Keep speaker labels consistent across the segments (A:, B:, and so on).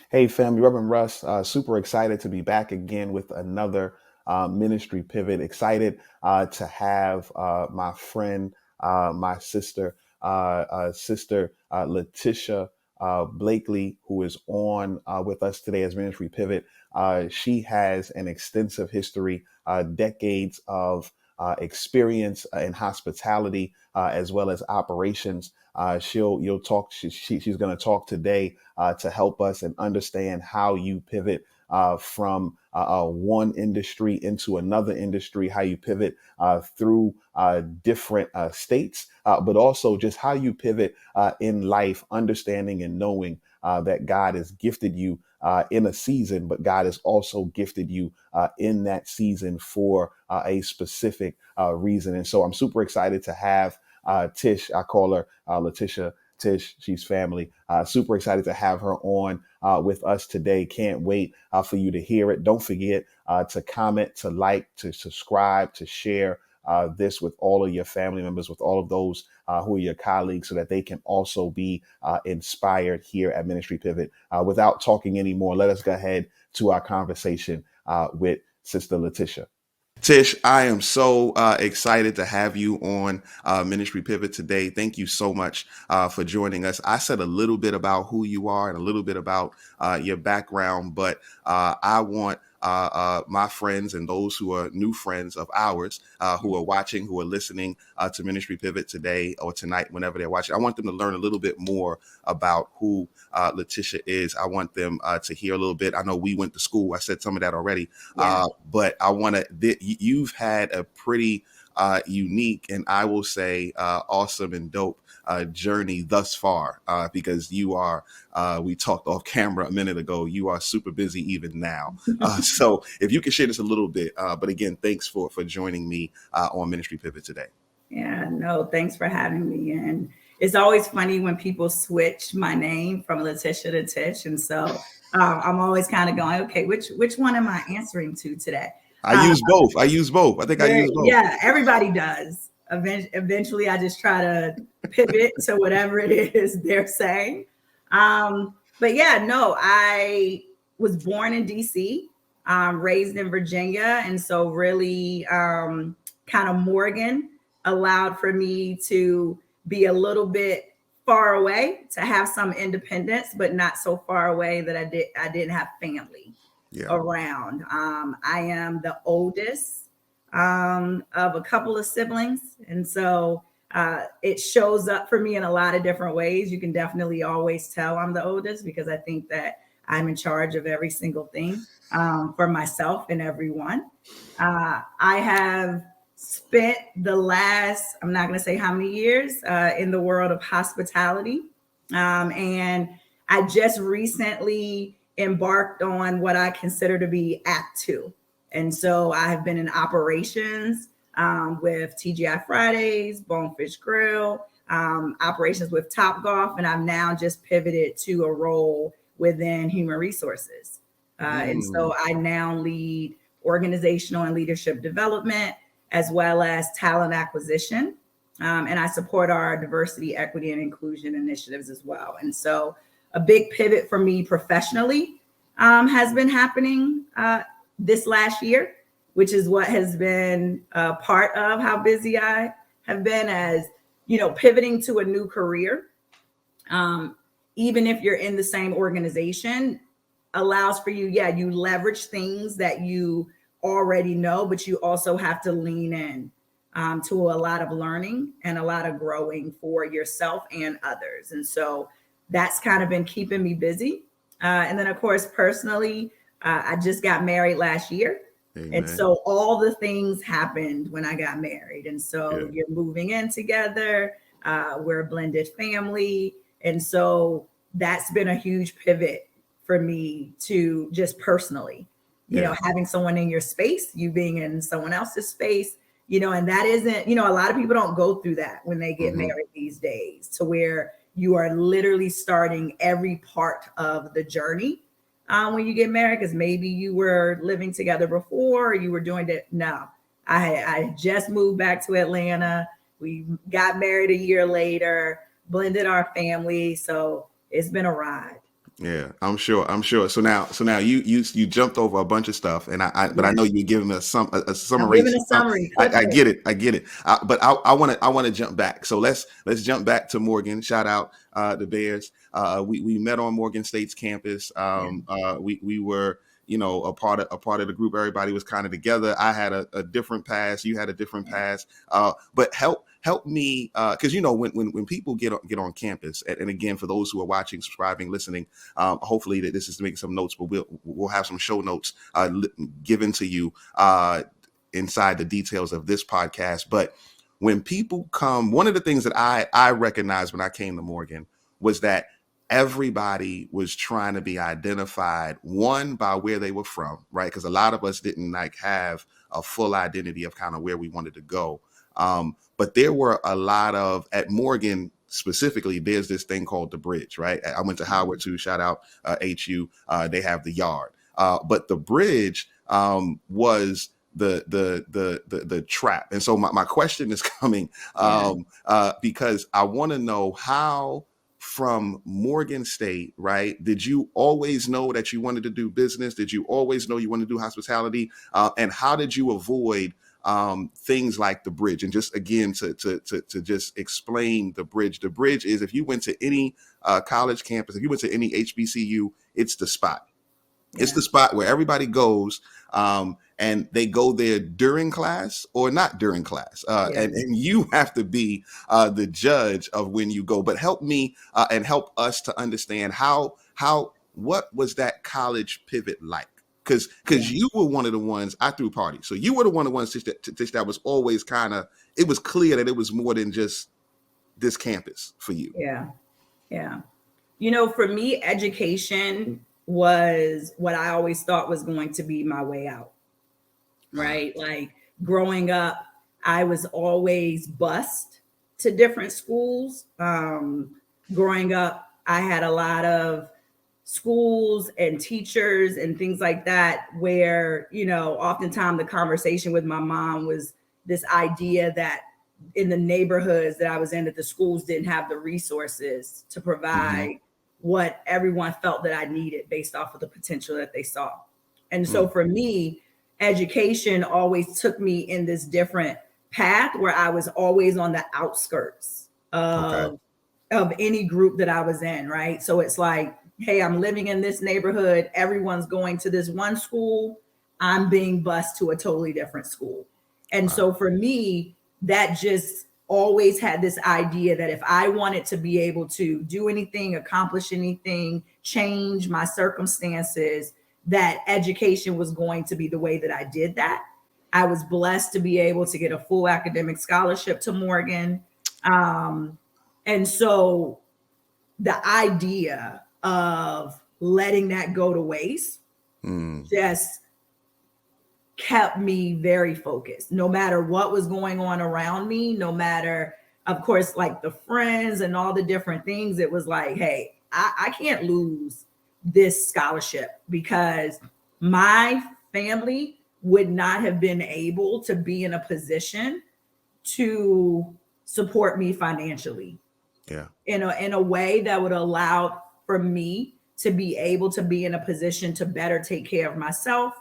A: Hey, family, Reverend Russ, super excited to be back again with another ministry pivot. Excited to have my friend, my sister LaTisha Blakely, who is on with us today as ministry pivot. She has an extensive history, decades of experience in hospitality as well as operations. You'll talk. She's going to talk today to help us and understand how you pivot from one industry into another industry, how you pivot through different states, but also just how you pivot in life, understanding and knowing that God has gifted you in a season, but God has also gifted you in that season for a specific reason. And so I'm super excited to have Tish. I call her LaTisha. Tish, she's family. Super excited to have her on with us today. Can't wait for you to hear it. Don't forget to comment, to like, to subscribe, to share this with all of your family members, with all of those who are your colleagues, so that they can also be inspired here at Ministry Pivot. Without talking anymore, let us go ahead to our conversation with Sister LaTisha. Tish, I am so excited to have you on Ministry Pivot today. Thank you so much for joining us. I said a little bit about who you are and a little bit about your background, but I want my friends and those who are new friends of ours who are watching, who are listening to Ministry Pivot today or tonight, whenever they're watching, I want them to learn a little bit more about who LaTisha is. I want them to hear a little bit. I know we went to school. I said some of that already.
B: Yeah.
A: But I want to, you've had a pretty unique and I will say awesome and dope journey thus far because you are, we talked off camera a minute ago, you are super busy even now. So if you can share this a little bit, but again, thanks for joining me on Ministry Pivot today.
B: Yeah, no, thanks for having me. And it's always funny when people switch my name from LaTisha to Tish. And so I'm always kind of going, okay, which one am I answering to today?
A: I use both. I use both. I think I use both.
B: Yeah, everybody does. Eventually, I just try to pivot to whatever it is they're saying. But yeah, no, I was born in DC, raised in Virginia. And so really kind of Morgan allowed for me to be a little bit far away, to have some independence, but not so far away that I didn't have family around. I am the oldest of a couple of siblings. And so it shows up for me in a lot of different ways. You can definitely always tell I'm the oldest because I think that I'm in charge of every single thing for myself and everyone. I have spent the last, I'm not going to say how many years in the world of hospitality. And I just recently embarked on what I consider to be Act Two. And so I have been in operations with TGI Fridays, Bonefish Grill, operations with Top Golf, and I've now just pivoted to a role within human resources. And so I now lead organizational and leadership development as well as talent acquisition. And I support our diversity, equity, and inclusion initiatives as well. And so a big pivot for me professionally has been happening this last year, which is what has been part of how busy I have been as, pivoting to a new career. Even if you're in the same organization, allows for you, you leverage things that you already know, but you also have to lean in to a lot of learning and a lot of growing for yourself and others. And so that's kind of been keeping me busy. And then, of course, personally, I just got married last year. Amen. And so all the things happened when I got married. And so you're moving in together. We're a blended family. And so that's been a huge pivot for me to just personally, having someone in your space, you being in someone else's space, and that isn't, a lot of people don't go through that when they get married these days, to where you are literally starting every part of the journey when you get married, because maybe you were living together before, or you were doing it. No, I just moved back to Atlanta. We got married a year later, blended our family. So it's been a ride.
A: Yeah, I'm sure. I'm sure. So now you jumped over a bunch of stuff, and but I know
B: Yes.
A: you're giving us a
B: I'm
A: summary.
B: giving a summary, clip
A: I
B: notes.
A: get it. I get it. But I want to jump back. So let's jump back to Morgan. Shout out the Bears. We met on Morgan State's campus.
B: Yeah.
A: We were a part of the group. Everybody was kind of together. I had a different pass. You had a different
B: Yeah.
A: pass. But help me, because when people get on campus, and again, for those who are watching, subscribing, listening. Hopefully that this is making some notes, but we'll have some show notes given to you inside the details of this podcast. But when people come, one of the things that I recognized when I came to Morgan was that everybody was trying to be identified, one, by where they were from, right? Because a lot of us didn't have a full identity of kind of where we wanted to go. But there were a lot of, at Morgan specifically, there's this thing called the bridge, right? I went to Howard too. Shout out HU. They have the yard, but the bridge was the trap. And so my question is coming
B: Yeah.
A: because I want to know how, from Morgan State, right? Did you always know that you wanted to do business? Did you always know you wanted to do hospitality? And how did you avoid things like the bridge? And just again to just explain the bridge. The bridge is, if you went to any college campus, if you went to any HBCU, it's the spot. It's
B: Yeah.
A: the spot where everybody goes, and they go there during class or not during class.
B: Yeah.
A: And you have to be the judge of when you go. But help me and help us to understand what was that college pivot like? Because
B: Yeah.
A: you were one of the ones, I threw parties. So you were the one of the ones that was always kind of, it was clear that it was more than just this campus for you.
B: Yeah. Yeah. For me, education was what I always thought was going to be my way out,
A: Uh,
B: right? Like growing up, I was always bused to different schools. Growing up, I had a lot of schools and teachers and things like that where, oftentimes the conversation with my mom was this idea that in the neighborhoods that I was in, that the schools didn't have the resources to
A: mhm,
B: provide what everyone felt that I needed based off of the potential that they saw. And so
A: mm,
B: for me, education always took me in this different path where I was always on the outskirts
A: okay.
B: of any group that I was in, right? So it's like, hey, I'm living in this neighborhood, everyone's going to this one school, I'm being bused to a totally different school. And
A: Wow.
B: so for me, that just always had this idea that if I wanted to be able to do anything, accomplish anything, change my circumstances, that education was going to be the way that I did that. I was blessed to be able to get a full academic scholarship to Morgan. Um, and so the idea of letting that go to waste
A: Mm,
B: just kept me very focused, no matter what was going on around me, no matter, of course, like the friends and all the different things. It was like, hey, I can't lose this scholarship because my family would not have been able to be in a position to support me financially
A: yeah.
B: in a way that would allow for me to be able to be in a position to better take care of myself,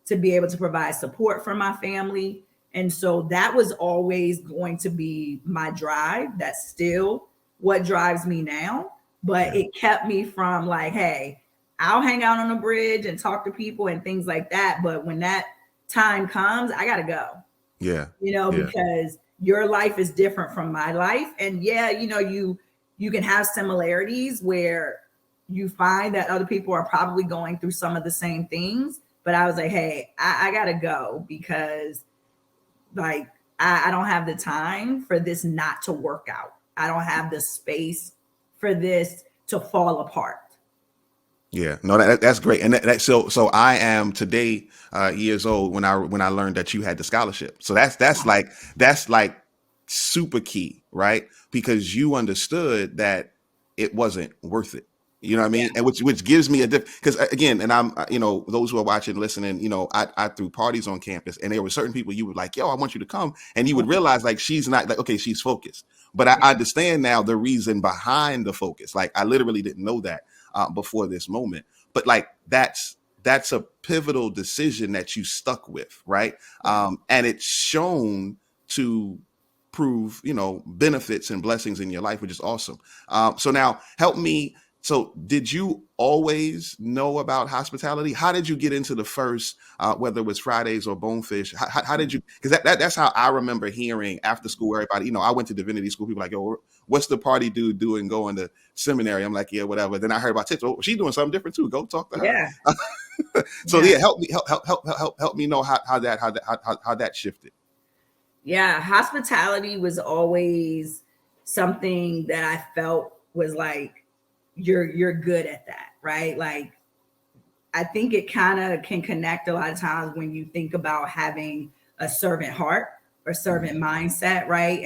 B: to be able to provide support for my family. And so that was always going to be my drive. That's still what drives me now. But
A: Yeah.
B: it kept me from like, hey, I'll hang out on a bridge and talk to people and things like that. But when that time comes, I got to go,
A: Yeah. Yeah.
B: because your life is different from my life. And yeah, you can have similarities where you find that other people are probably going through some of the same things. But I was like, hey, I gotta go because like I don't have the time for this not to work out. I don't have the space for this to fall apart.
A: Yeah, no, that's great, and so I am today years old when I learned that you had the scholarship. So that's like super key, right? Because you understood that it wasn't worth it. You know what I
B: Yeah.
A: mean? And which gives me a because again, and I'm those who are watching, listening, I threw parties on campus, and there were certain people you would like, yo, I want you to come, and you would realize like she's not like, okay, she's focused, but I
B: Yeah.
A: understand now the reason behind the focus. Like I literally didn't know that. before this moment. But like that's a pivotal decision that you stuck with, right? And it's shown to prove, benefits and blessings in your life, which is awesome. So now help me. So did you always know about hospitality? How did you get into the first, whether it was Fridays or Bonefish? How did you, because that's how I remember hearing after school, everybody, I went to divinity school, people like, yo, what's the party dude doing going to seminary? I'm like, yeah, whatever. Then I heard about Tips. Oh, she's doing something different too. Go talk to her.
B: Yeah.
A: So yeah, help me know how that shifted.
B: Yeah, hospitality was always something that I felt was like you're good at that, right? Like I think it kind of can connect a lot of times when you think about having a servant heart or servant mindset, right?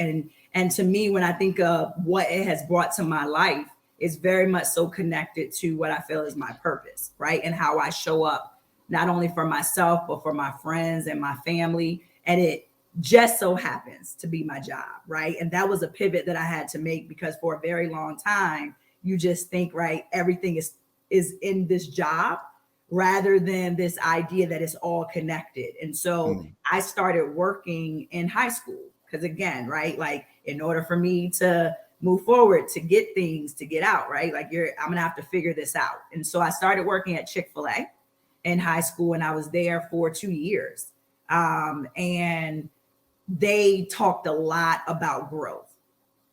B: And to me, when I think of what it has brought to my life, it's very much so connected to what I feel is my purpose, right? And how I show up not only for myself, but for my friends and my family. And it just so happens to be my job, right? And that was a pivot that I had to make because for a very long time, you just think, right, everything is in this job rather than this idea that it's all connected. And so I started working in high school because again, right, like in order for me to move forward, to get things, to get out, right, like I'm gonna have to figure this out. And so I started working at Chick-fil-A in high school and I was there for 2 years. And they talked a lot about growth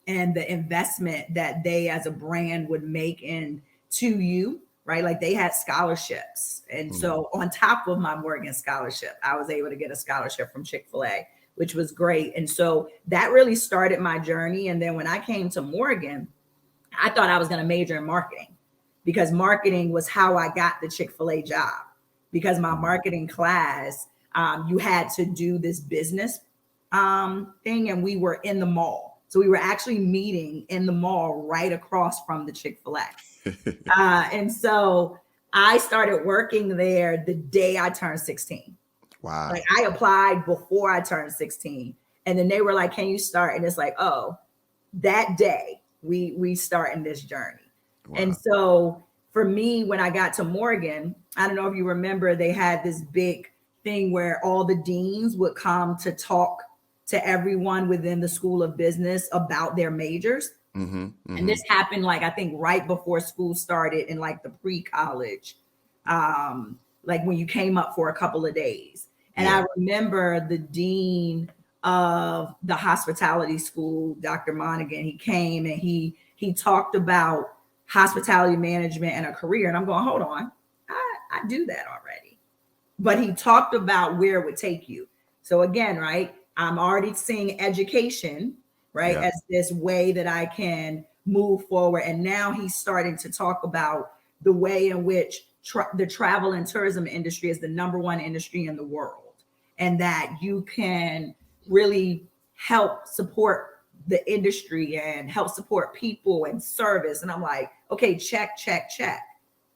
B: and the investment that they as a brand would make into you, right? Like they had scholarships. And so on top of my Morgan scholarship, I was able to get a scholarship from Chick-fil-A, which was great. And so that really started my journey. And then when I came to Morgan, I thought I was going to major in marketing because marketing was how I got the Chick-fil-A job. Because my marketing class, you had to do this business thing, and we were in the mall. So we were actually meeting in the mall right across from the Chick-fil-A. And so I started working there the day I turned 16.
A: Wow.
B: Like I applied before I turned 16. And then they were like, can you start? And it's like, oh, that day we start in this journey. Wow. And so for me, when I got to Morgan, I don't know if you remember, they had this big thing where all the deans would come to talk to everyone within the School of Business about their majors. And this happened like, I think right before school started in like the pre-college, like when you came up for a couple of days. And I remember the dean of the hospitality school, Dr. Monaghan, he came and he talked about hospitality management and a career. And I'm going, hold on, I do that already. But he talked about where it would take you. So again, right, I'm already seeing education, right, as this way that I can move forward. And now he's starting to talk about the way in which the travel and tourism industry is the #1 industry in the world. And that you can really help support the industry and help support people and service. And I'm like, okay, check,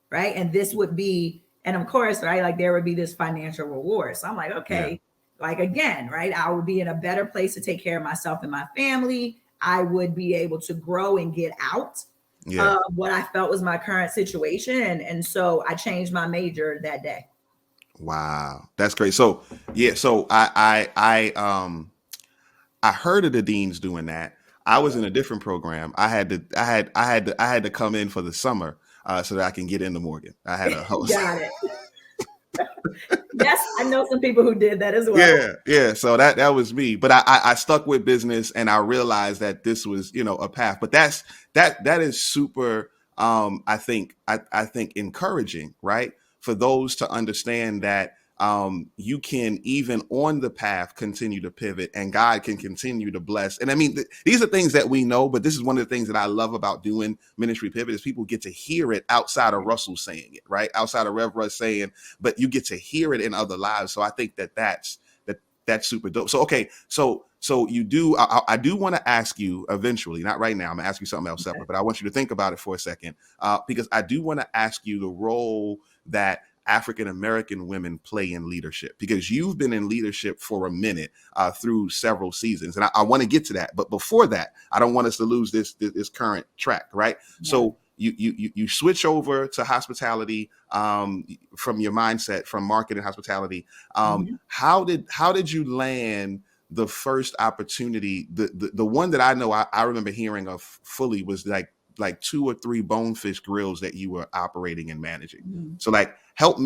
B: right? And this would be, and of course, right, like there would be this financial reward. So I'm like, okay, like again, right, I would be in a better place to take care of myself and my family. I would be able to grow and get out of what I felt was my current situation. And so I changed my major that day.
A: Wow, that's great. So so I heard of the deans doing that. I was in a different program. I had to come in for the summer so that I can get into Morgan. I had a host.
B: Got it. Yes, I know some people who did that as well.
A: Yeah. So that was me. But I stuck with business and I realized that this was, a path. But that is super I think encouraging, right? For those to understand that you can, even on the path, continue to pivot and God can continue to bless. And I mean, these are things that we know, but this is one of the things that I love about doing Ministry Pivot is people get to hear it outside of Russell saying it, right? Outside of Rev Russ saying, but you get to hear it in other lives. So I think that's super dope. So, okay. So you do, I do want to ask you eventually, not right now, I'm gonna ask you something else separate, but I want you to think about it for a second because I do want to ask you the role that African-American women play in leadership, because you've been in leadership for a minute through several seasons. And I want to get to that. But before that, I don't want us to lose this current track, right? Yeah. you switch over to hospitality, from your mindset from marketing hospitality.
B: Mhm.
A: How did you land the first opportunity? The one that I know I remember hearing of fully was like 2 or 3 Bonefish grills that you were operating and managing.
B: Mhm.
A: So like help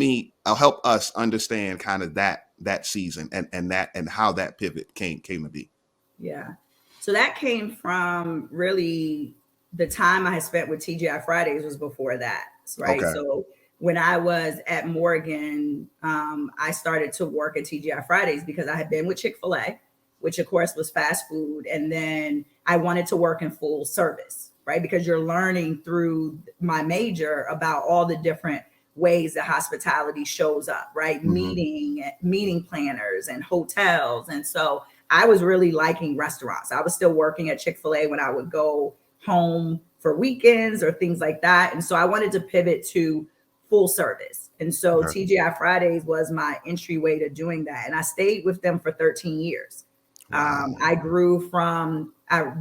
A: us understand kind of that season and how that pivot came to be.
B: Yeah. So that came from really the time I had spent with TGI Fridays was before that, right?
A: Okay.
B: So when I was at Morgan, I started to work at TGI Fridays because I had been with Chick-fil-A, which of course was fast food. And then I wanted to work in full service, right? Because you're learning through my major about all the different ways that hospitality shows up, right?
A: Mm-hmm.
B: Meeting planners and hotels. And so I was really liking restaurants. I was still working at Chick-fil-A when I would go home for weekends or things like that. And so I wanted to pivot to full service. And so
A: Okay.
B: TGI Fridays was my entryway to doing that. And I stayed with them for 13 years.
A: Wow.
B: I grew from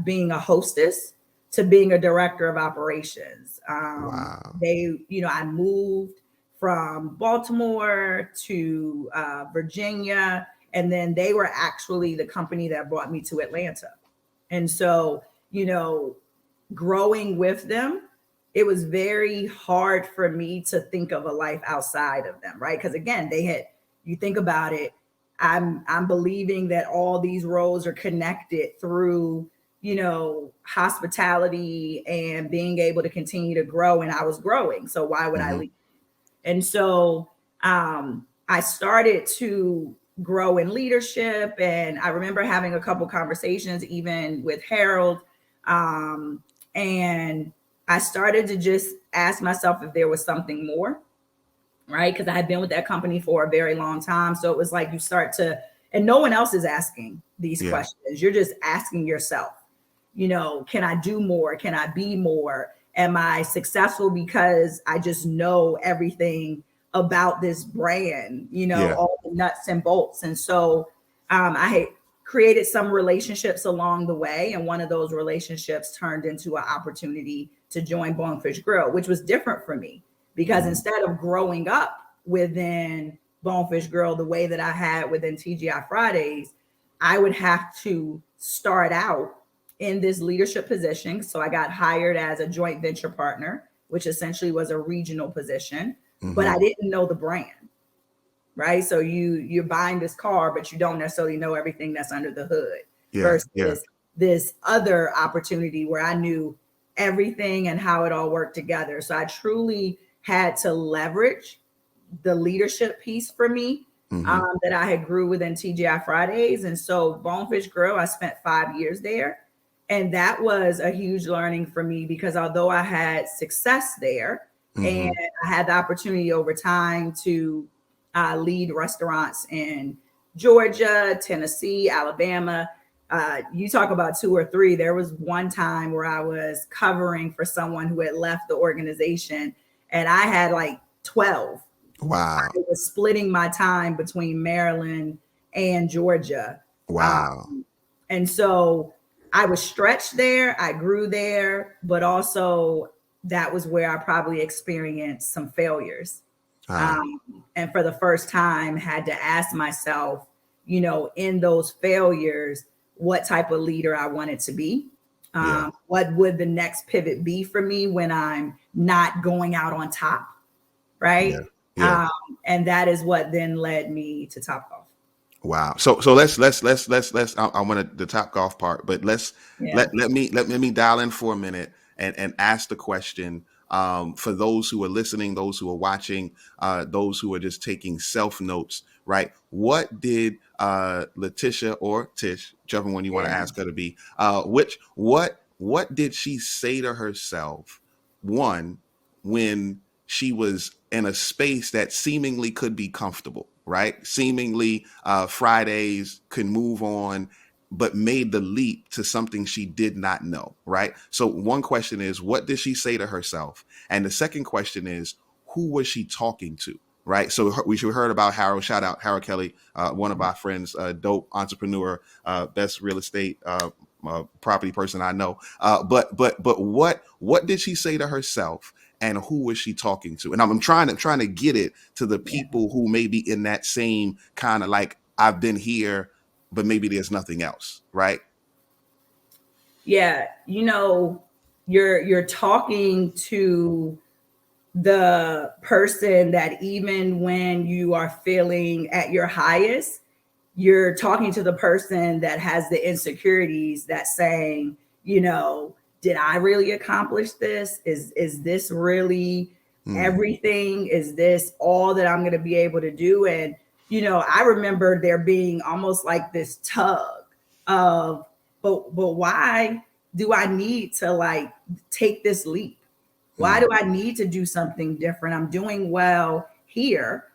B: being a hostess to being a director of operations.
A: Wow.
B: I moved from Baltimore to Virginia, and then they were actually the company that brought me to Atlanta. And so, growing with them, it was very hard for me to think of a life outside of them, right? Because again, you think about it, I'm believing that all these roles are connected through, hospitality and being able to continue to grow. And I was growing. So why would I
A: Mm-hmm.
B: leave? And so I started to grow in leadership. And I remember having a couple conversations, even with Harold. And I started to just ask myself if there was something more, right? Because I had been with that company for a very long time. So it was like you start to, and no one else is asking these
A: Yeah.
B: questions. You're just asking yourself, can I do more? Can I be more? Am I successful because I just know everything about this brand,
A: Yeah.
B: all the nuts and bolts? And so I had created some relationships along the way. And one of those relationships turned into an opportunity to join Bonefish Grill, which was different for me because
A: Mm-hmm.
B: instead of growing up within Bonefish Grill the way that I had within TGI Fridays, I would have to start out in this leadership position. So I got hired as a joint venture partner, which essentially was a regional position, but
A: Mm-hmm.
B: I didn't know the brand, right? So you're buying this car, but you don't necessarily know everything that's under the hood
A: Yeah. Yeah.
B: versus this other opportunity where I knew everything and how it all worked together. So I truly had to leverage the leadership piece for me
A: Mm-hmm.
B: that I had grew within TGI Fridays. And so Bonefish Grill, I spent 5 years there. And that was a huge learning for me because although I had success there and
A: Mm-hmm.
B: I had the opportunity over time to lead restaurants in Georgia, Tennessee, Alabama. You talk about 2 or 3. There was one time where I was covering for someone who had left the organization, and I had like 12.
A: Wow.
B: I was splitting my time between Maryland and Georgia.
A: Wow.
B: Um, and so I was stretched there, I grew there, but also that was where I probably experienced some failures.
A: Ah.
B: Um, and for the first time, had to ask myself, in those failures, what type of leader I wanted to be.
A: Yeah.
B: What would the next pivot be for me when I'm not going out on top,
A: Yeah.
B: right?
A: Yeah.
B: Um, and that is what then led me to Topgolf.
A: Wow. So let's I want the top golf part, but
B: Yeah.
A: let me dial in for a minute and ask the question, for those who are listening, those who are watching, those who are just taking self notes, right? What did LaTisha or Tish, whichever one you want to
B: Yeah.
A: ask her to be, what did she say to herself, one, when she was in a space that seemingly could be comfortable, right? Seemingly Fridays could move on, but made the leap to something she did not know, right? So one question is, what did she say to herself? And the second question is, who was she talking to? Right. So we should heard about Harold. Shout out Harold Kelly, one of our friends, dope entrepreneur, best real estate property person I know. But what did she say to herself, and who was she talking to? And I'm trying to get it to the
B: Yeah.
A: people who may be in that same kind of like, I've been here, but maybe there's nothing else, right?
B: Yeah. You're talking to the person that even when you are feeling at your highest, you're talking to the person that has the insecurities that saying, did I really accomplish this? Is this really
A: Mm,
B: everything? Is this all that I'm going to be able to do? And I remember there being almost like this tug of, but why do I need to like take this leap? Why
A: mm,
B: do I need to do something different? I'm doing well here.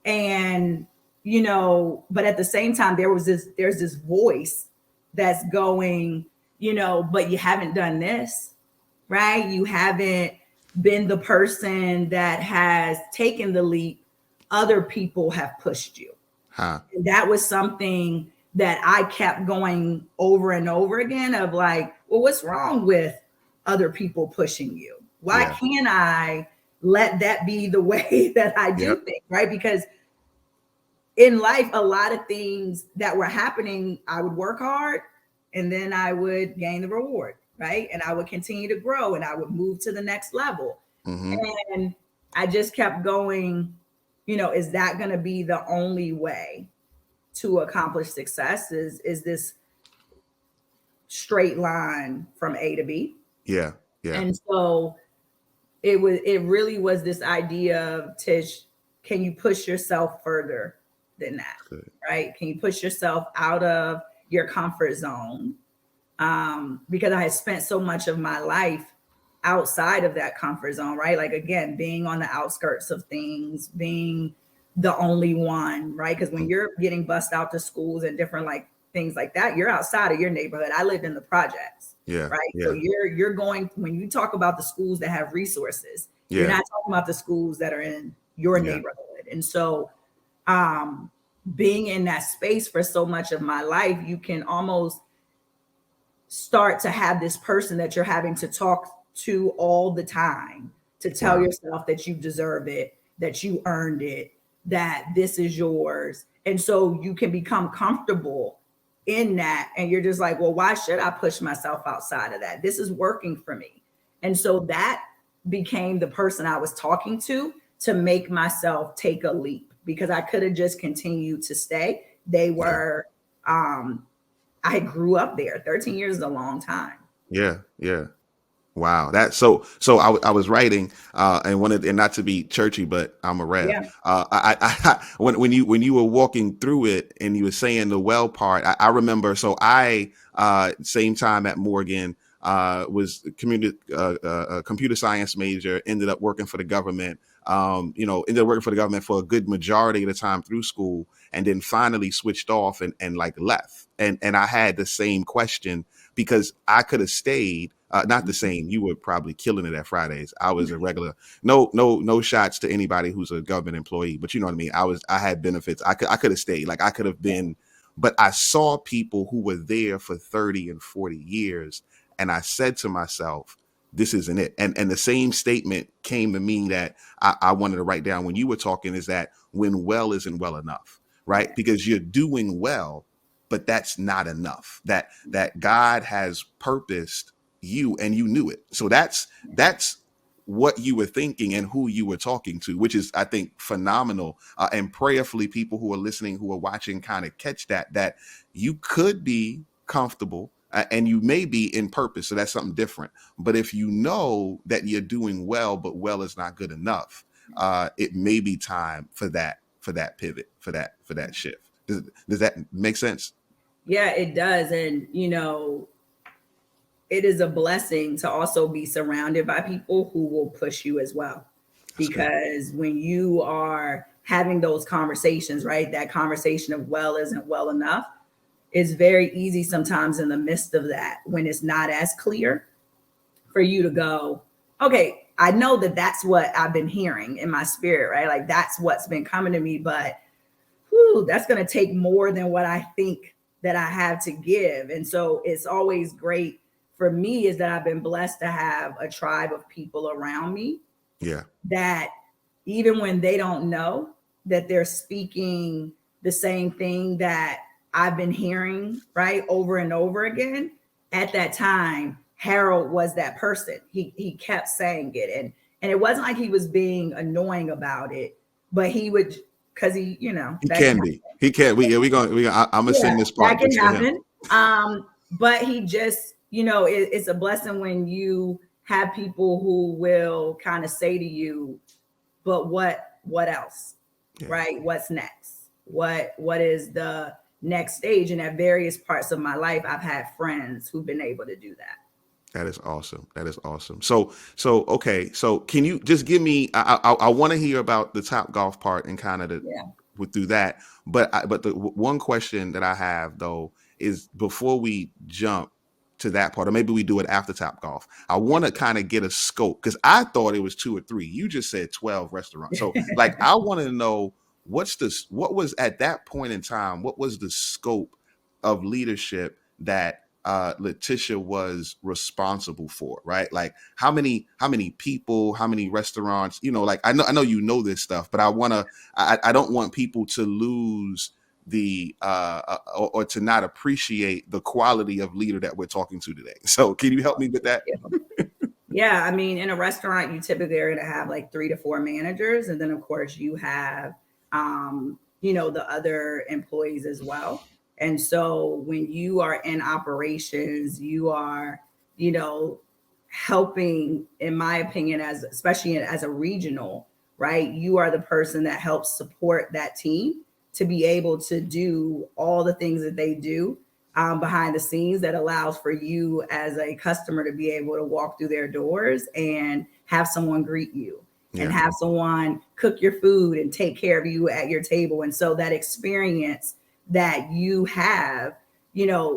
B: And, but at the same time, there's this voice that's going, but you haven't done this, right? You haven't been the person that has taken the leap. Other people have pushed you.
A: huh,
B: And that was something that I kept going over and over again of like, well, what's wrong with other people pushing you? Why
A: yeah,
B: can't I let that be the way that I do
A: yep,
B: things? Right. Because in life, a lot of things that were happening, I would work hard and then I would gain the reward. Right. And I would continue to grow and I would move to the next level.
A: mm-hmm,
B: And I just kept going, is that going to be the only way to accomplish success? Is this straight line from A to B?
A: yeah, yeah,
B: And so it really was this idea of, Tish, can you push yourself further than that?
A: good,
B: Right? Can you push yourself out of your comfort zone? Because I had spent so much of my life outside of that comfort zone, right? Like again, being on the outskirts of things, being the only one, right? Because when
A: mm,
B: you're getting bussed out to schools and different like things like that, you're outside of your neighborhood. I lived in the projects,
A: yeah,
B: right? So
A: yeah,
B: you're going, when you talk about the schools that have resources, you're
A: yeah,
B: not talking about the schools that are in your
A: yeah,
B: neighborhood. And so um being in that space for so much of my life, you can almost start to have this person that you're having to talk to all the time to tell
A: wow,
B: yourself that you deserve it, that you earned it, that this is yours. And so you can become comfortable in that. And you're just like, well, why should I push myself outside of that? This is working for me. And so that became the person I was talking to make myself take a leap because I could have just continued to stay. They
A: yeah,
B: were, I grew up there. 13 years is a long time.
A: yeah, yeah. Wow, that I was writing and wanted, and not to be churchy, but I'm a Rev.
B: Yeah.
A: When you were walking through it and you were saying the well part, I remember. So I same time at Morgan was computer science major. Ended up working for the government. Ended up working for the government for a good majority of the time through school, and then finally switched off and like left. And I had the same question because I could have stayed. Not the same. You were probably killing it at Fridays. I was a regular. No shots to anybody who's a government employee, but you know what I mean. I had benefits. I could have stayed. Like I could have been, but I saw people who were there for 30 and 40 years, and I said to myself, this isn't it. And the same statement came to me that I wanted to write down when you were talking, is that when well isn't well enough, right?
B: Yeah.
A: Because you're doing well, but that's not enough. That God has purposed you and you knew it. So that's what you were thinking and who you were talking to, which is, I think, phenomenal. And prayerfully, people who are listening, who are watching, kind of catch that you could be comfortable and you may be in purpose. So that's something different. But if you know that you're doing well, but well is not good enough, it may be time for that pivot, for that shift. Does that make sense?
B: Yeah, it does. And, it is a blessing to also be surrounded by people who will push you as well.
A: That's good.
B: Because when you are having those conversations, right, that conversation of well isn't well enough, it's very easy sometimes in the midst of that when it's not as clear for you to go, okay, I know that that's what I've been hearing in my spirit, right? Like that's what's been coming to me, but whew, that's going to take more than what I think that I have to give. And so it's always great for me is that I've been blessed to have a tribe of people around me
A: Yeah.
B: that even when they don't know that they're speaking the same thing that I've been hearing, right, over and over again, at that time, Harold was that person. He kept saying it. And it wasn't like he was being annoying about it, but he would, because he,
A: He
B: that can
A: can be. He can. I'm gonna
B: yeah,
A: send this
B: that
A: part
B: can
A: just to him.
B: happen. But he just, it's a blessing when you have people who will kind of say to you, but what else?
A: Yeah.
B: Right? What's next? What is the next stage? And at various parts of my life, I've had friends who've been able to do that.
A: That is awesome. That is awesome. So okay. So can you just give me? I want to hear about the Top Golf part and kind of
B: Yeah.
A: with through that. But the one question that I have though is before we jump to that part, or maybe we do it after Top Golf. I want to kind of get a scope because I thought it was 2 or 3. You just said 12 restaurants. So like I want to know what was at that point in time. What was the scope of leadership that LaTisha was responsible for, right? Like how many people, how many restaurants, like I know you know this stuff, but I don't want people to lose the or to not appreciate the quality of leader that we're talking to today. So can you help me with that?
B: Yeah, I mean, in a restaurant, you typically are going to have like 3 to 4 managers, and then of course you have, the other employees as well. And so when you are in operations, you are, you know, helping, in my opinion, as especially as a regional, right? You are the person that helps support that team to be able to do all the things that they do behind the scenes that allows for you as a customer to be able to walk through their doors and have someone greet you and
A: Yeah.
B: have someone cook your food and take care of you at your table. And so that experience that you have,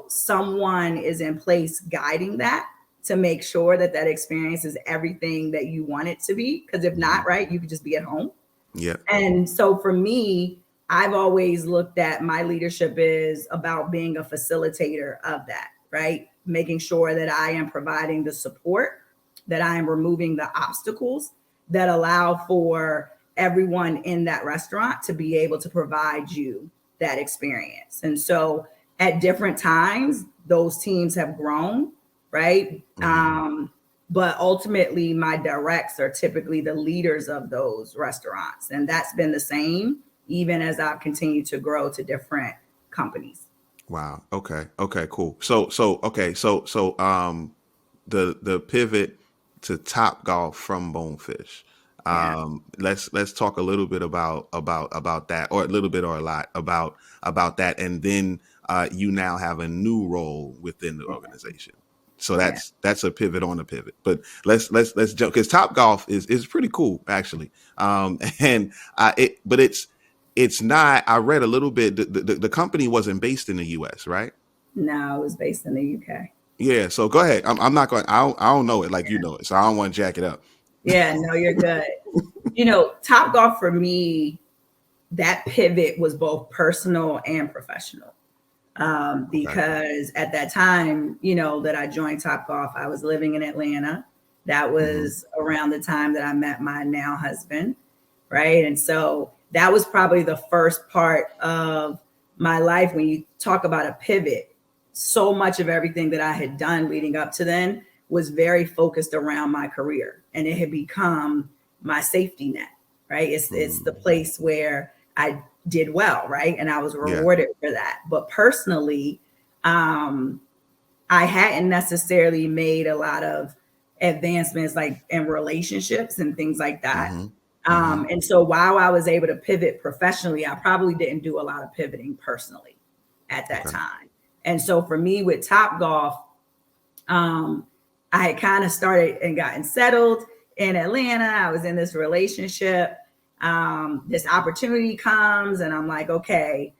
B: someone is in place guiding that to make sure that that experience is everything that you want it to be. Because if not, right, you could just be at home.
A: Yeah.
B: And so for me, I've always looked at my leadership is about being a facilitator of that, right? Making sure that I am providing the support, that I am removing the obstacles that allow for everyone in that restaurant to be able to provide you that experience. And so at different times, those teams have grown, right? But ultimately, my directs are typically the leaders of those restaurants. And that's been the same even as I've continued to grow to different companies.
A: Wow. Okay. Okay. Cool. The pivot to Top Golf from Bonefish.
B: Yeah.
A: Let's talk a little bit about that, or a little bit or a lot about that, and then you now have a new role within the organization. So that's a pivot on a pivot. But let's jump because Top Golf is pretty cool actually. It's not. I read a little bit. The company wasn't based in the U.S., right?
B: No, it was based in the UK.
A: Yeah. So go ahead. I'm not going. I don't know it like you know it, so I don't want to jack it up.
B: Yeah, no, you're good. Top Golf for me, that pivot was both personal and professional. Because at that time, that I joined Top Golf, I was living in Atlanta. That was around the time that I met my now husband, right? And so that was probably the first part of my life when you talk about a pivot. So much of everything that I had done leading up to then was very focused around my career, and it had become my safety net, right? It's the place where I did well, right? And I was rewarded for that. But personally, I hadn't necessarily made a lot of advancements like in relationships and things like that. And so while I was able to pivot professionally, I probably didn't do a lot of pivoting personally at that time. And so for me with Top Golf, I had kind of started and gotten settled in Atlanta. I was in this relationship. This opportunity comes and I'm like, okay,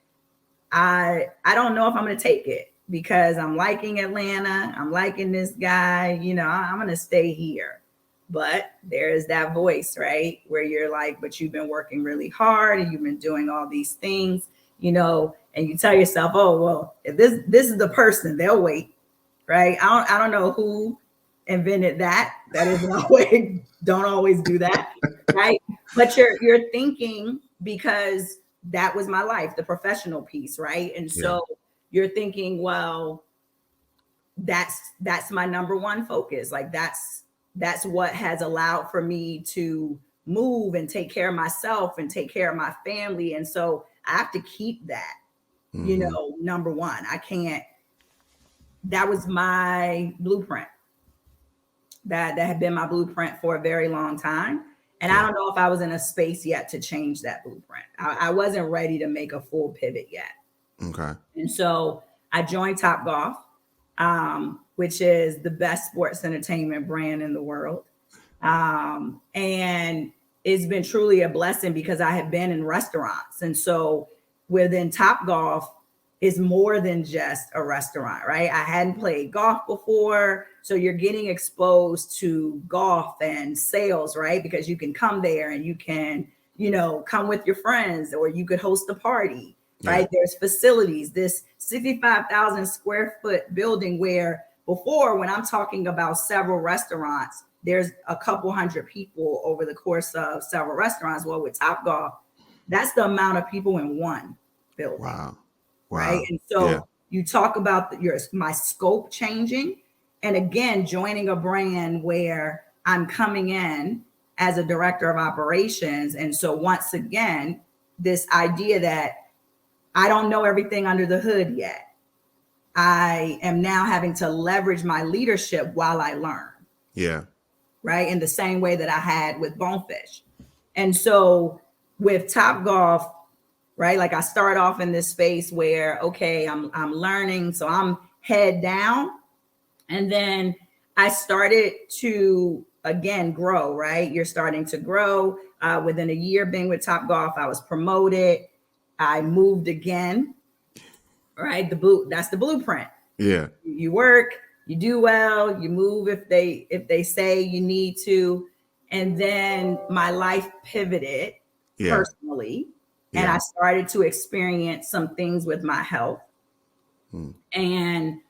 B: I don't know if I'm going to take it because I'm liking Atlanta. I'm liking this guy, I'm going to stay here. But there is that voice, right? Where you're like, but you've been working really hard and you've been doing all these things. and you tell yourself, oh, well, if this is the person, they'll wait, right? I don't know who invented that. That isn't always don't always do that, right? But you're thinking because that was my life, the professional piece, right? And
A: Yeah.
B: so you're thinking, well, that's my number one focus. Like that's what has allowed for me to move and take care of myself and take care of my family. And so I have to keep that, number one. I can't, that was my blueprint. That had been my blueprint for a very long time. And I don't know if I was in a space yet to change that blueprint. I wasn't ready to make a full pivot yet.
A: Okay.
B: And so I joined Top Golf, which is the best sports entertainment brand in the world. And it's been truly a blessing because I have been in restaurants. And so within Top Golf is more than just a restaurant, right? I hadn't played golf before. So you're getting exposed to golf and sales, right? Because you can come there and you can, come with your friends, or you could host a party, right? There's facilities, this 65,000 square foot building where before, when I'm talking about several restaurants, there's a couple hundred people over the course of several restaurants. Well, with Top Golf, that's the amount of people in one building.
A: Wow.
B: Right. And so you talk about my scope changing. And again, joining a brand where I'm coming in as a director of operations. And so once again, this idea that I don't know everything under the hood yet. I am now having to leverage my leadership while I learn.
A: Yeah.
B: Right. In the same way that I had with Bonefish. And so with Top Golf, right, like I start off in this space where, okay, I'm learning. So I'm head down. And then I started to, again, grow, right? You're starting to grow. Within a year being with Top Golf, I was promoted. I moved again, right? That's the blueprint.
A: Yeah.
B: You work, you do well, you move if they say you need to. And then my life pivoted personally. And I started to experience some things with my health. And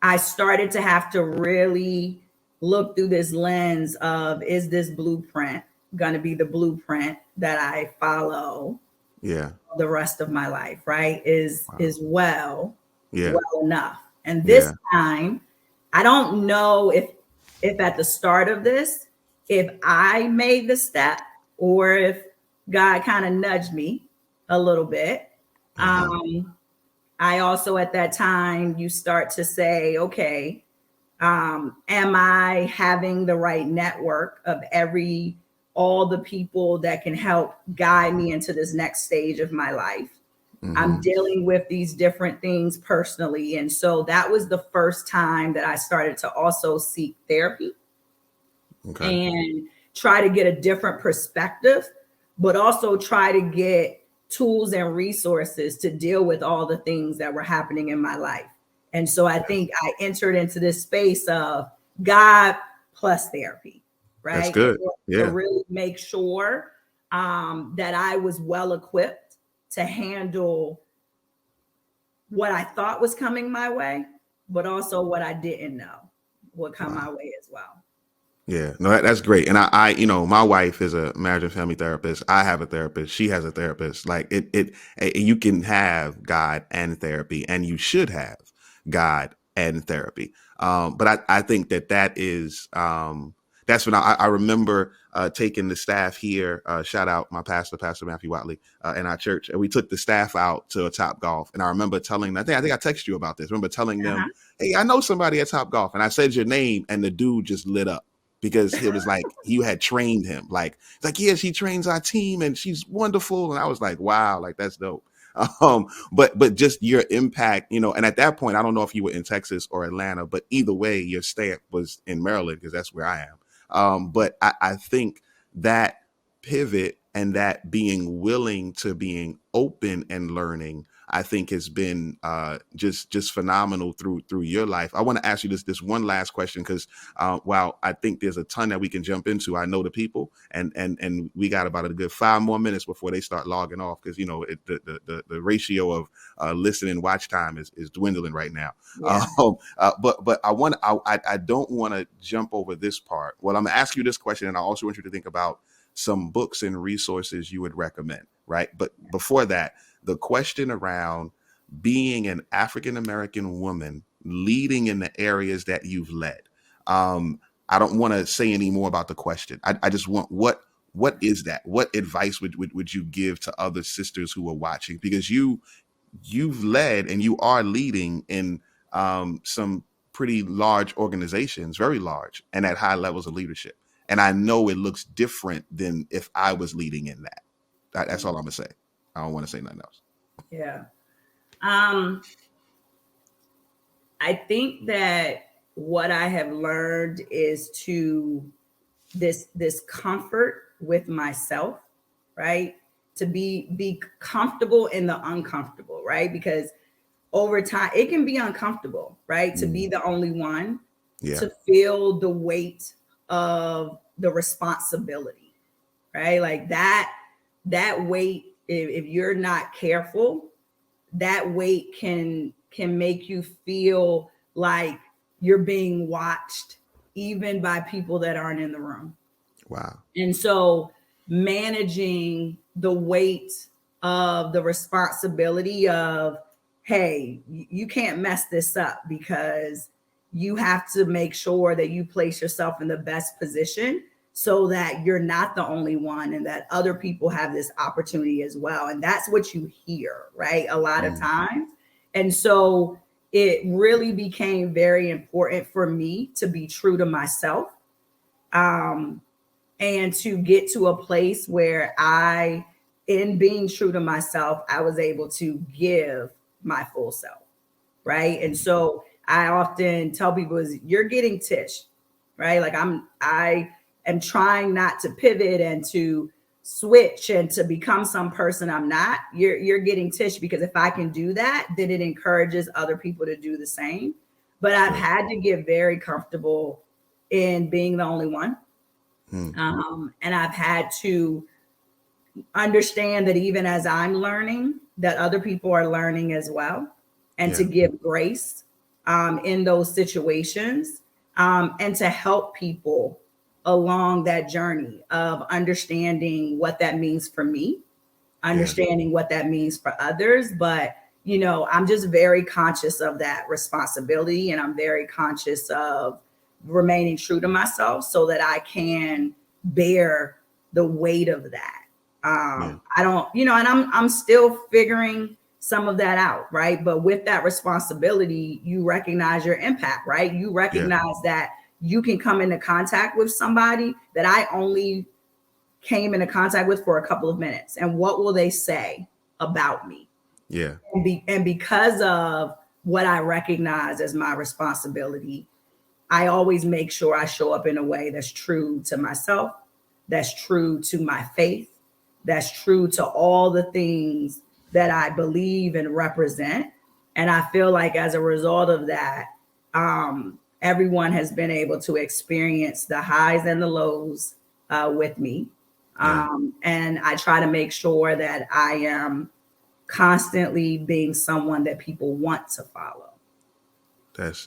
B: I started to have to really look through this lens of, is this blueprint going to be the blueprint that I follow the rest of my life, right? Is well enough. And this time, I don't know if at the start of this, if I made the step or if God kind of nudged me a little bit. I also, at that time, you start to say, okay, am I having the right network of all the people that can help guide me into this next stage of my life? I'm dealing with these different things personally. And so that was the first time that I started to also seek therapy and try to get a different perspective, but also try to get tools and resources to deal with all the things that were happening in my life. And so I think I entered into this space of God plus therapy, right?
A: That's good.
B: To really make sure that I was well equipped to handle what I thought was coming my way, but also what I didn't know would come my way as well.
A: Yeah, no, that's great. And I, my wife is a marriage and family therapist. I have a therapist. She has a therapist. Like you can have God and therapy, and you should have God and therapy. But I think that is, that's when I remember taking the staff here. Shout out my pastor, Pastor Matthew Watley, in our church, and we took the staff out to a Top Golf. And I remember telling them, I think I texted you about this. I remember telling them, hey, I know somebody at Top Golf, and I said your name, and the dude just lit up. Because it was like you had trained him. Like, yeah, she trains our team and she's wonderful. And I was like, wow, like that's dope. But just your impact, and at that point, I don't know if you were in Texas or Atlanta, but either way, your stamp was in Maryland because that's where I am. But I think that pivot and that being willing to being open and learning, I think has been just phenomenal through your life. I want to ask you this one last question, because while I think there's a ton that we can jump into, I know the people, and we got about a good 5 more minutes before they start logging off, because the ratio of listening watch time is dwindling right now.
B: Yeah.
A: But I don't want to jump over this part. Well, I'm gonna ask you this question, and I also want you to think about some books and resources you would recommend, right? But before that, the question around being an African American woman leading in the areas that you've led. I don't want to say any more about the question. I just want what is that? What advice would you give to other sisters who are watching? Because you've led and you are leading in some pretty large organizations, very large, and at high levels of leadership. And I know it looks different than if I was leading in that. That's all I'm gonna say. I don't want to say nothing else.
B: Yeah. I think that what I have learned is to this comfort with myself, right? To be comfortable in the uncomfortable, right? Because over time it can be uncomfortable, right? To be the only one,
A: Yeah.
B: to feel the weight of the responsibility, right? Like that weight, if you're not careful, that weight can make you feel like you're being watched, even by people that aren't in the room.
A: Wow.
B: And so managing the weight of the responsibility of, hey, you can't mess this up, because you have to make sure that you place yourself in the best position so that you're not the only one, and that other people have this opportunity as well. And that's what you hear, right? A lot of times. And so it really became very important for me to be true to myself, and to get to a place where in being true to myself, I was able to give my full self, right? And so I often tell people is you're getting Tish, right? Like I am trying not to pivot and to switch and to become some person I'm not. You're getting Tish, because if I can do that, then it encourages other people to do the same. But I've had to get very comfortable in being the only one. And I've had to understand that even as I'm learning, that other people are learning as well, and to give grace in those situations, and to help people along that journey of understanding what that means for me, understanding what that means for others. But, I'm just very conscious of that responsibility, and I'm very conscious of remaining true to myself so that I can bear the weight of that. I don't, and I'm still figuring some of that out, right? But with that responsibility, you recognize your impact, right? You recognize that you can come into contact with somebody that I only came into contact with for a couple of minutes, and what will they say about me?
A: Yeah.
B: And because of what I recognize as my responsibility, I always make sure I show up in a way that's true to myself, that's true to my faith, that's true to all the things that I believe and represent. And I feel like as a result of that, everyone has been able to experience the highs and the lows with me. And I try to make sure that I am constantly being someone that people want to follow.
A: That's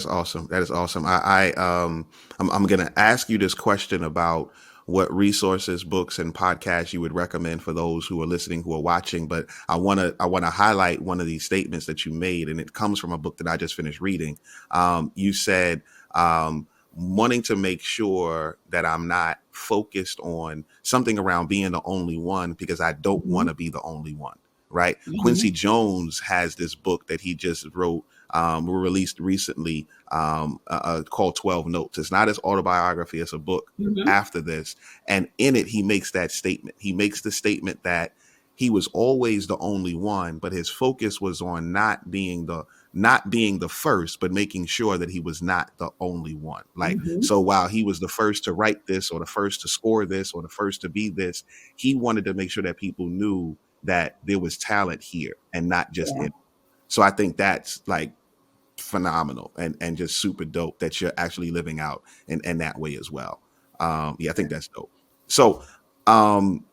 A: awesome. That is awesome. I'm going to ask you this question about what resources, books, and podcasts you would recommend for those who are listening, who are watching. But I want to highlight one of these statements that you made, and it comes from a book that I just finished reading. You said wanting to make sure that I'm not focused on something around being the only one, because I don't want to be the only one. Right. Quincy Jones has this book that he just wrote, released recently, called 12 Notes. It's not his autobiography. It's a book after this. And in it, he makes that statement. He makes the statement that he was always the only one, but his focus was on not being not being the first, but making sure that he was not the only one. Like,
B: Mhm.
A: so while he was the first to write this or the first to score this or the first to be this, he wanted to make sure that people knew that there was talent here and not just
B: Yeah.
A: in. So I think that's like phenomenal and just super dope that you're actually living out in that way as well. Yeah, I think that's dope. So, um,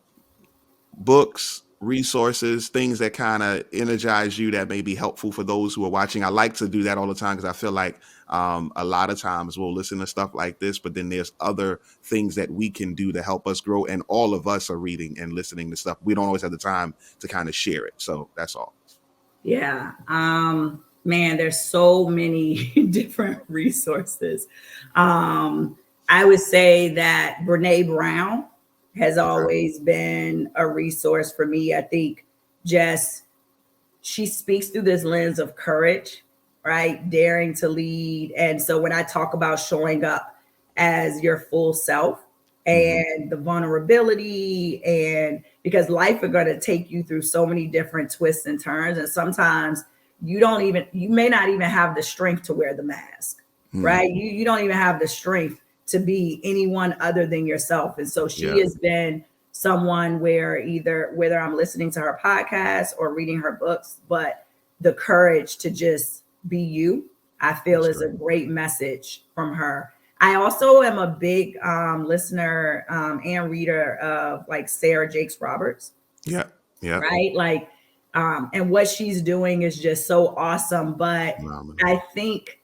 A: books, resources, things that kind of energize you that may be helpful for those who are watching. I like to do that all the time because I feel like a lot of times we'll listen to stuff like this, but then there's other things that we can do to help us grow. And all of us are reading and listening to stuff. We don't always have the time to kind of share it. So that's all.
B: Yeah. Man, there's so many different resources. Um, I would say that Brene Brown has
A: Okay.
B: always been a resource for me. I think just she speaks through this lens of courage, right? Daring to lead. And so when I talk about showing up as your full self
A: Mm-hmm.
B: and the vulnerability, and because life are going to take you through so many different twists and turns. And sometimes you may not even have the strength to wear the mask,
A: Mm.
B: right? You don't even have the strength to be anyone other than yourself. And so she
A: Yeah.
B: has been someone where either whether I'm listening to her podcast or reading her books, but the courage to just be you, I feel
A: That's
B: is a
A: great.
B: great message from her. I also am a big listener and reader of like Sarah Jakes Roberts,
A: Yeah. Yeah.
B: right? Like, and what she's doing is just so awesome. But
A: Phenomenal.
B: I think,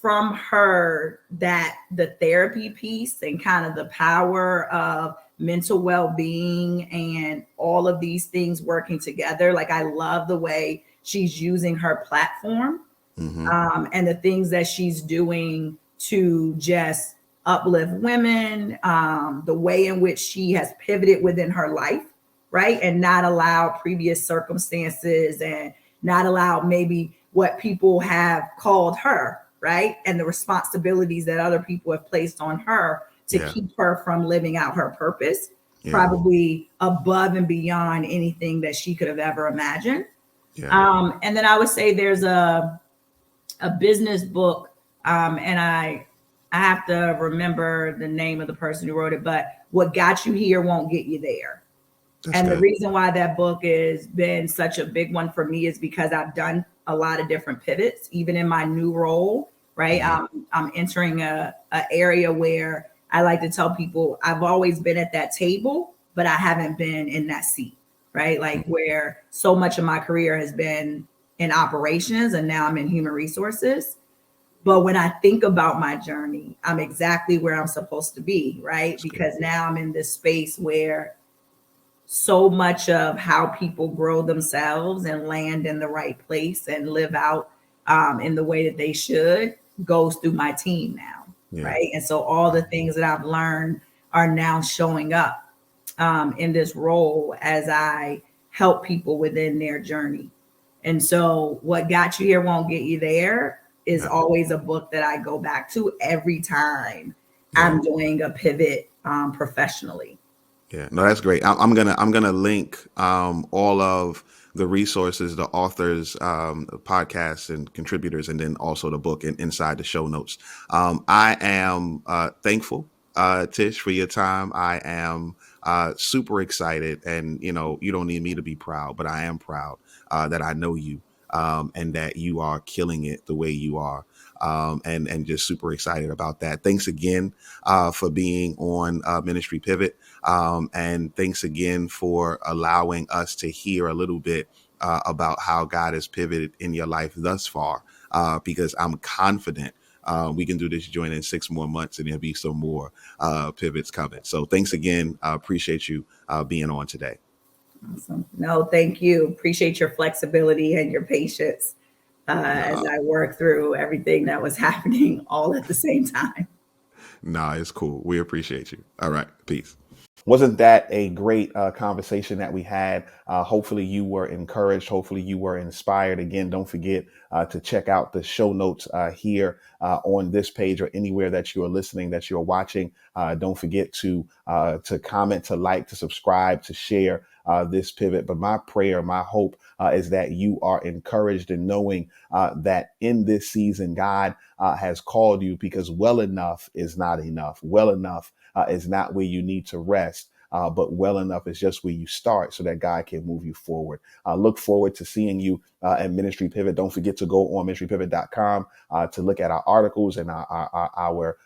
B: from her, that the therapy piece and kind of the power of mental well-being and all of these things working together. Like, I love the way she's using her platform,
A: Mm-hmm.
B: and the things that she's doing to just uplift women, the way in which she has pivoted within her life, right? And not allow previous circumstances and not allow maybe what people have called her, right? And the responsibilities that other people have placed on her to
A: Yeah.
B: keep her from living out her purpose,
A: Yeah.
B: probably above and beyond anything that she could have ever imagined.
A: Yeah.
B: And then I would say there's a business book, and I have to remember the name of the person who wrote it, but what got you here won't get you there.
A: That's
B: And the
A: good.
B: reason why that book has been such a big one for me is because I've done a lot of different pivots, even in my new role, right?
A: Mm-hmm.
B: I'm entering a area where I like to tell people I've always been at that table, but I haven't been in that seat, right? Like,
A: Mm-hmm.
B: where so much of my career has been in operations and now I'm in human resources. But when I think about my journey, I'm exactly where I'm supposed to be, right?
A: That's good.
B: Because now I'm in this space where so much of how people grow themselves and land in the right place and live out in the way that they should goes through my team now,
A: Yeah.
B: right? And so all the things that I've learned are now showing up in this role as I help people within their journey. And so, what got you here won't get you there is
A: Yeah.
B: always a book that I go back to every time
A: Yeah.
B: I'm doing a pivot professionally.
A: Yeah, no, that's great. I'm gonna link all of the resources, the authors, podcasts, and contributors, and then also the book inside the show notes. I am thankful, Tish, for your time. I am super excited, and you don't need me to be proud, but I am proud that I know you, and that you are killing it the way you are. And just super excited about that. Thanks again for being on Ministry Pivot. And thanks again for allowing us to hear a little bit about how God has pivoted in your life thus far, because I'm confident we can do this joint in 6 more months and there'll be some more pivots coming. So thanks again. Appreciate you being on today.
B: Awesome. No, thank you. Appreciate your flexibility and your patience as
A: No,
B: I work through everything that was happening all at the same time.
A: no, it's cool. We appreciate you. All right. Peace. Wasn't that a great conversation that we had? Hopefully you were encouraged. Hopefully you were inspired. Again, don't forget to check out the show notes here on this page or anywhere that you are listening, that you're watching. Don't forget to comment, to like, to subscribe, to share. this pivot. But my prayer, my hope is that you are encouraged in knowing that in this season, God has called you, because well enough is not enough. Well enough is not where you need to rest. But well enough is just where you start so that God can move you forward. Look forward to seeing you at Ministry Pivot. Don't forget to go on ministrypivot.com to look at our articles and our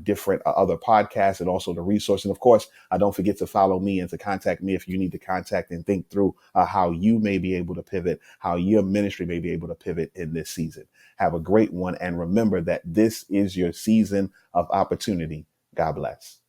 A: different other podcasts, and also the resource. And of course, don't forget to follow me and to contact me if you need to contact and think through how you may be able to pivot, how your ministry may be able to pivot in this season. Have a great one. And remember that this is your season of opportunity. God bless.